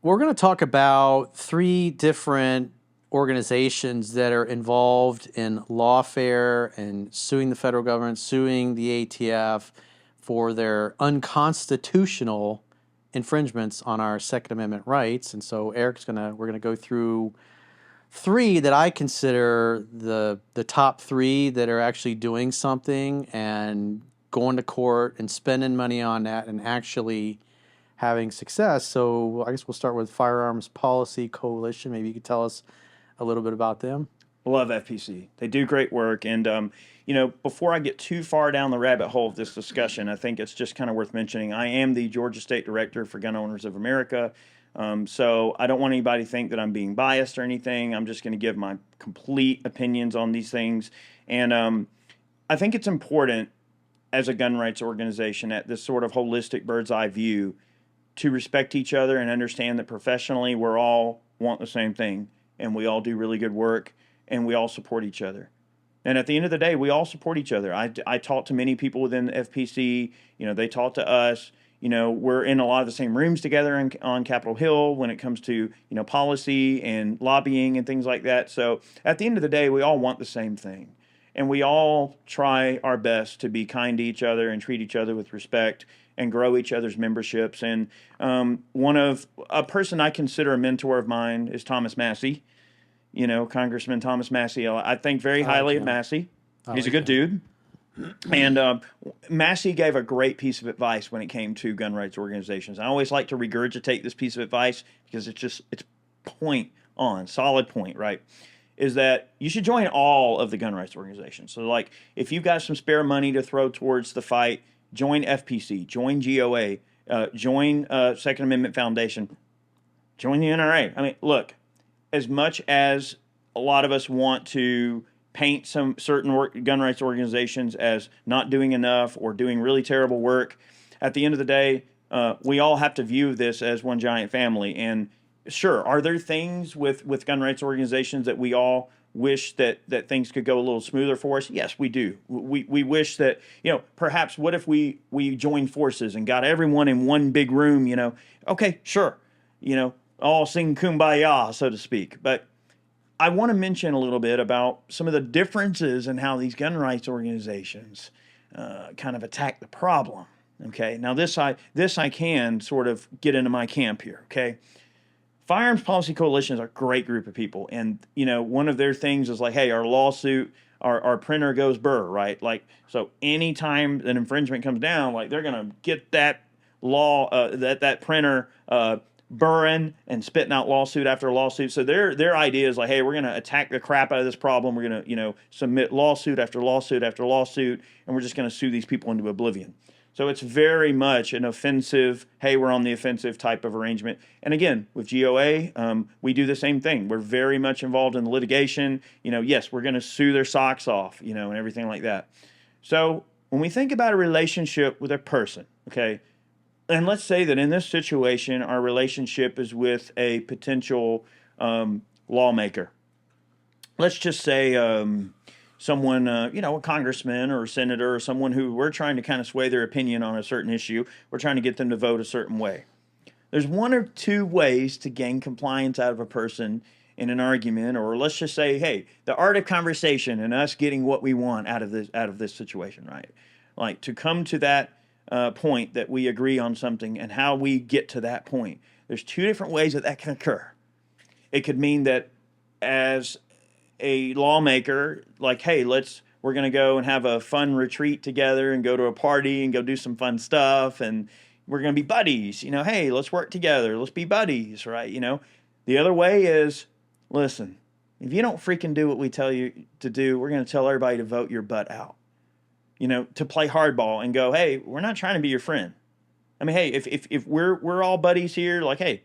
we're going to talk about three different organizations that are involved in lawfare and suing the federal government, suing the ATF for their unconstitutional infringements on our Second Amendment rights. And so we're gonna go through three that I consider the top three that are actually doing something and going to court and spending money on that and actually having success. So I guess we'll start with Firearms Policy Coalition. Maybe you could tell us a little bit about them. Love FPC. They do great work. And, before I get too far down the rabbit hole of this discussion, I think it's just kind of worth mentioning. I am the Georgia State Director for Gun Owners of America. So I don't want anybody to think that I'm being biased or anything. I'm just going to give my complete opinions on these things. And I think it's important as a gun rights organization at this sort of holistic bird's eye view to respect each other and understand that professionally we're all want the same thing and we all do really good work and we all support each other. And at the end of the day, we all support each other. I talk to many people within the FPC. They talk to us. We're in a lot of the same rooms together on Capitol Hill when it comes to, policy and lobbying and things like that. So at the end of the day, we all want the same thing. And we all try our best to be kind to each other and treat each other with respect and grow each other's memberships. And a person I consider a mentor of mine is Thomas Massie. Congressman Thomas Massie. I think very highly of Massie. He's a good dude. And Massey gave a great piece of advice when it came to gun rights organizations. I always like to regurgitate this piece of advice because it's solid point, right? Is that you should join all of the gun rights organizations. So like if you've got some spare money to throw towards the fight, join FPC, join GOA, join Second Amendment Foundation, join the NRA. I mean, look, as much as a lot of us want to paint some certain gun rights organizations as not doing enough or doing really terrible work, at the end of the day, we all have to view this as one giant family. And sure, are there things with gun rights organizations that we all wish that things could go a little smoother for us? Yes, we do. We wish that, perhaps what if we joined forces and got everyone in one big room, okay, sure, all sing kumbaya, so to speak. But I want to mention a little bit about some of the differences in how these gun rights organizations kind of attack the problem. Okay, now this I can sort of get into my camp here. Okay, Firearms Policy Coalition is a great group of people, and one of their things is like, hey, our lawsuit, our printer goes burr, right? Like, so anytime an infringement comes down, like they're gonna get that that printer burring and spitting out lawsuit after lawsuit. So their idea is like, hey, we're going to attack the crap out of this problem. We're going to, submit lawsuit after lawsuit after lawsuit, and we're just going to sue these people into oblivion. So it's very much an offensive, hey, we're on the offensive type of arrangement. And again, with GOA, we do the same thing. We're very much involved in the litigation. Yes, we're going to sue their socks off, and everything like that. So when we think about a relationship with a person, okay, and let's say that in this situation, our relationship is with a potential lawmaker. Let's just say someone, a congressman or a senator or someone who we're trying to kind of sway their opinion on a certain issue. We're trying to get them to vote a certain way. There's one or two ways to gain compliance out of a person in an argument, or let's just say, hey, the art of conversation and us getting what we want out of this situation, right? Like to come to that point that we agree on something and how we get to that point. There's two different ways that can occur. It could mean that as a lawmaker, like, hey, we're going to go and have a fun retreat together and go to a party and go do some fun stuff. And we're going to be buddies, hey, let's work together. Let's be buddies, right? The other way is, listen, if you don't freaking do what we tell you to do, we're going to tell everybody to vote your butt out. To play hardball and go, hey, we're not trying to be your friend. I mean, hey, if we're all buddies here, like, hey,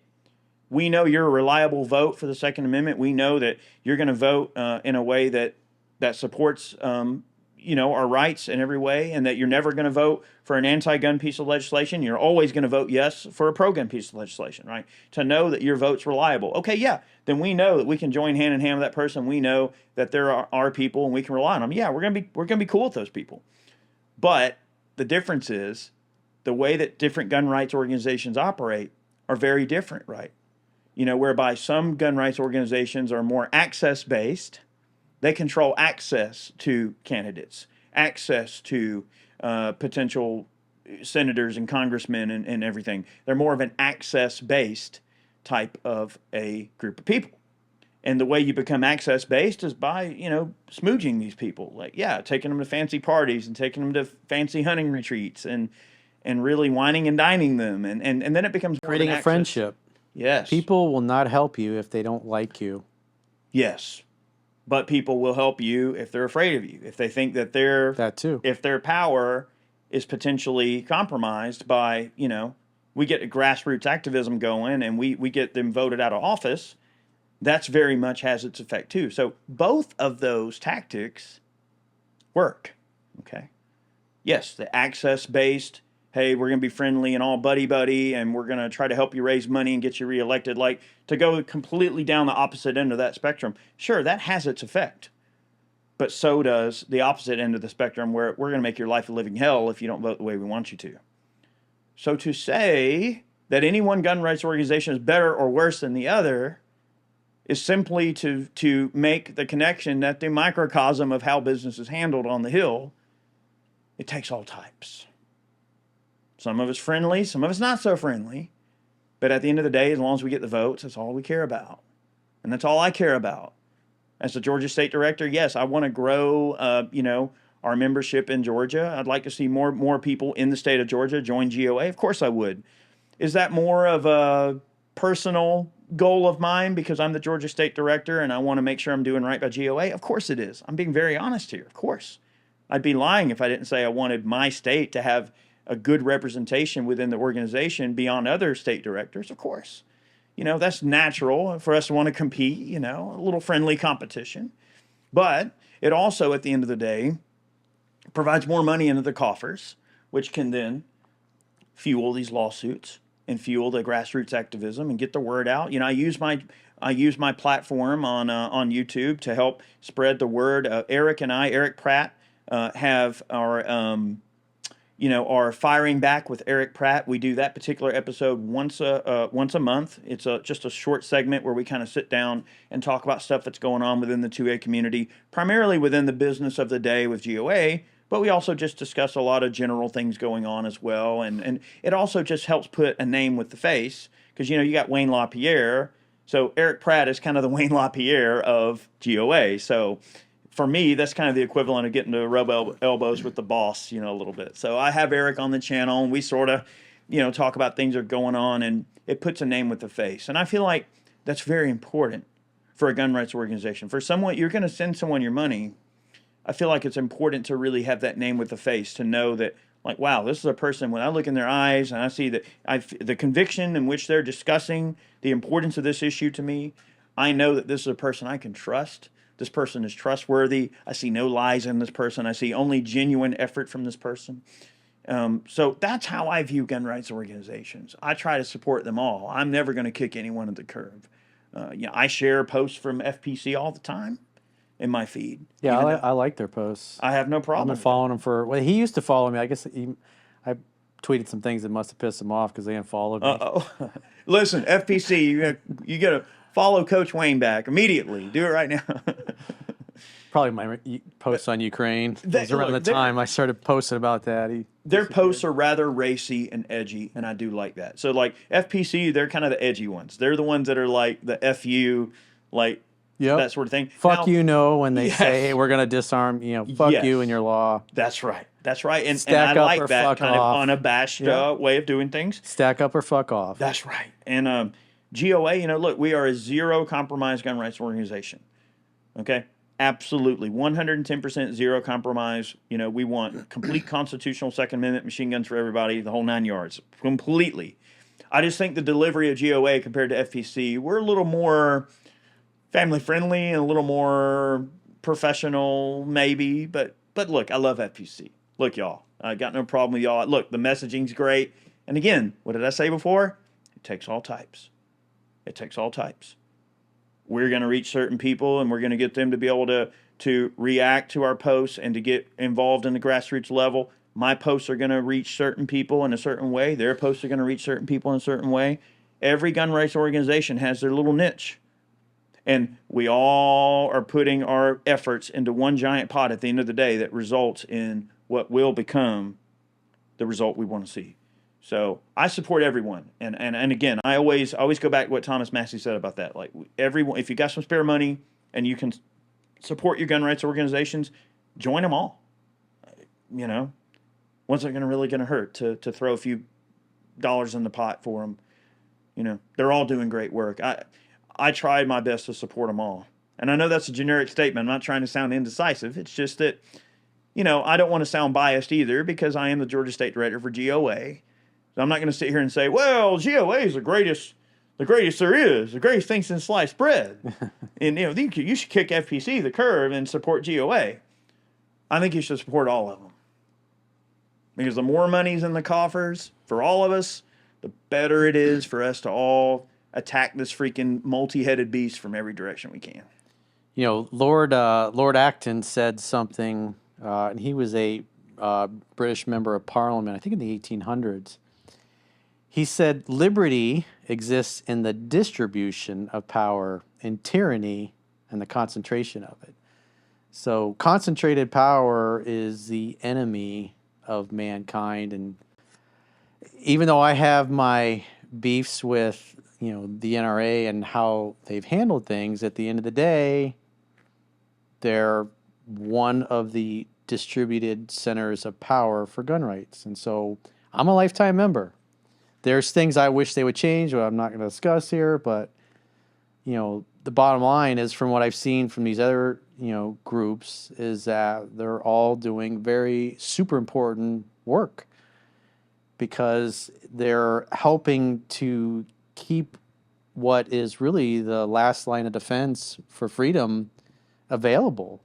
we know you're a reliable vote for the Second Amendment. We know that you're going to vote in a way that supports, our rights in every way, and that you're never going to vote for an anti-gun piece of legislation. You're always going to vote yes for a pro-gun piece of legislation, right? To know that your vote's reliable. Okay, yeah, then we know that we can join hand in hand with that person. We know that there are people and we can rely on them. Yeah, we're gonna be cool with those people. But the difference is the way that different gun rights organizations operate are very different, right? whereby some gun rights organizations are more access-based. They control access to candidates, access to potential senators and congressmen and everything. They're more of an access-based type of a group of people. And the way you become access-based is by, smooging these people. Like, taking them to fancy parties and taking them to fancy hunting retreats and really whining and dining them. And then it becomes more Creating of an a access. friendship. Yes. People will not help you if they don't like you. Yes. But people will help you if they're afraid of you. If they think that That too. if their power is potentially compromised by, we get a grassroots activism going and we get them voted out of office, that's very much has its effect too. So both of those tactics work. Okay. Yes, the access-based, hey, we're going to be friendly and all buddy-buddy, and we're going to try to help you raise money and get you reelected. Like, to go completely down the opposite end of that spectrum, sure, that has its effect. But so does the opposite end of the spectrum, where we're going to make your life a living hell if you don't vote the way we want you to. So to say that any one gun rights organization is better or worse than the other is simply to make the connection that the microcosm of how business is handled on the Hill, it takes all types. Some of it's friendly, some of it's not so friendly. But at the end of the day, as long as we get the votes, that's all we care about. And that's all I care about. As the Georgia State Director, yes, I want to grow, our membership in Georgia. I'd like to see more people in the state of Georgia join GOA. Of course I would. Is that more of a personal goal of mine because I'm the Georgia State Director and I want to make sure I'm doing right by GOA? Of course it is. I'm being very honest here. Of course. I'd be lying if I didn't say I wanted my state to have a good representation within the organization beyond other state directors. Of course. That's natural for us to want to compete, a little friendly competition. But it also, at the end of the day, provides more money into the coffers, which can then fuel these lawsuits and fuel the grassroots activism and get the word out. I use my platform on YouTube to help spread the word. Eric Pratt, have our Firing Back with Eric Pratt. We do that particular episode once a month. It's just a short segment where we kind of sit down and talk about stuff that's going on within the 2A community, primarily within the business of the day with GOA, but we also just discuss a lot of general things going on as well. And it also just helps put a name with the face because, you got Wayne LaPierre. So Eric Pratt is kind of the Wayne LaPierre of GOA. So for me, that's kind of the equivalent of getting to rub elbows with the boss, a little bit. So I have Eric on the channel, and we sort of, talk about things that are going on, and it puts a name with the face. And I feel like that's very important for a gun rights organization. For someone, you're going to send someone your money, I feel like it's important to really have that name with the face, to know that, like, wow, this is a person, when I look in their eyes and I see that the conviction in which they're discussing the importance of this issue to me, I know that this is a person I can trust. This person is trustworthy. I see no lies in this person. I see only genuine effort from this person. So that's how I view gun rights organizations. I try to support them all. I'm never going to kick anyone at the curb. I share posts from FPC all the time in my feed. Yeah, I like their posts. I have no I've problem been following him for. Well, he used to follow me. I guess I tweeted some things that must have pissed him off because they unfollowed me. Uh-oh. Listen, FPC, you got to follow Coach Wayne back immediately. Do it right now. Probably my posts on Ukraine. It was around the time I started posting about that. Their posts are rather racy and edgy, and I do like that. So, like, FPC, they're kind of the edgy ones. They're the ones that are like the FU, like, that sort of thing. Fuck now, when they say, hey, we're going to disarm, fuck you and your law. That's right. That's right. And Stack I up like or that fuck kind off. of unabashed way of doing things. Stack up or fuck off. That's right. And GOA, look, we are a zero compromise gun rights organization. Okay? Absolutely. 110% zero compromise. We want complete constitutional Second Amendment machine guns for everybody, the whole 9 yards. Completely. I just think the delivery of GOA compared to FPC, we're a little more family friendly and a little more professional, maybe. But look, I love FPC. Look, y'all, I got no problem with y'all. Look, the messaging's great. And again, what did I say before? It takes all types. It takes all types. We're going to reach certain people, and we're going to get them to be able to react to our posts and to get involved in the grassroots level. My posts are going to reach certain people in a certain way. Their posts are going to reach certain people in a certain way. Every gun rights organization has their little niche. And we all are putting our efforts into one giant pot at the end of the day that results in what will become the result we want to see. So I support everyone. And again, I always go back to what Thomas Massey said about that. Like, everyone, if you got some spare money and you can support your gun rights organizations, join them all. You know, what's it really going to hurt to throw a few dollars in the pot for them? You know, they're all doing great work. I tried my best to support them all. And I know that's a generic statement. I'm not trying to sound indecisive. It's just that, you know, I don't want to sound biased either, because I am the Georgia State Director for GOA. So I'm not going to sit here and say, well, GOA is the greatest there is, the greatest thing since sliced bread. And, you know, you should kick FPC the curb and support GOA. I think you should support all of them. Because the more money's in the coffers for all of us, the better it is for us to all attack this freaking multi-headed beast from every direction we can. You know, Lord Acton said something, and he was a British member of Parliament, I think in the 1800s. He said, liberty exists in the distribution of power, and tyranny in the concentration of it. So concentrated power is the enemy of mankind. And even though I have my beefs with, you know, the NRA and how they've handled things, at the end of the day, they're one of the distributed centers of power for gun rights. And so I'm a lifetime member. There's things I wish they would change, but I'm not going to discuss here. But, you know, the bottom line is, from what I've seen from these other, you know, groups, is that they're all doing very super important work, because they're helping to keep what is really the last line of defense for freedom available.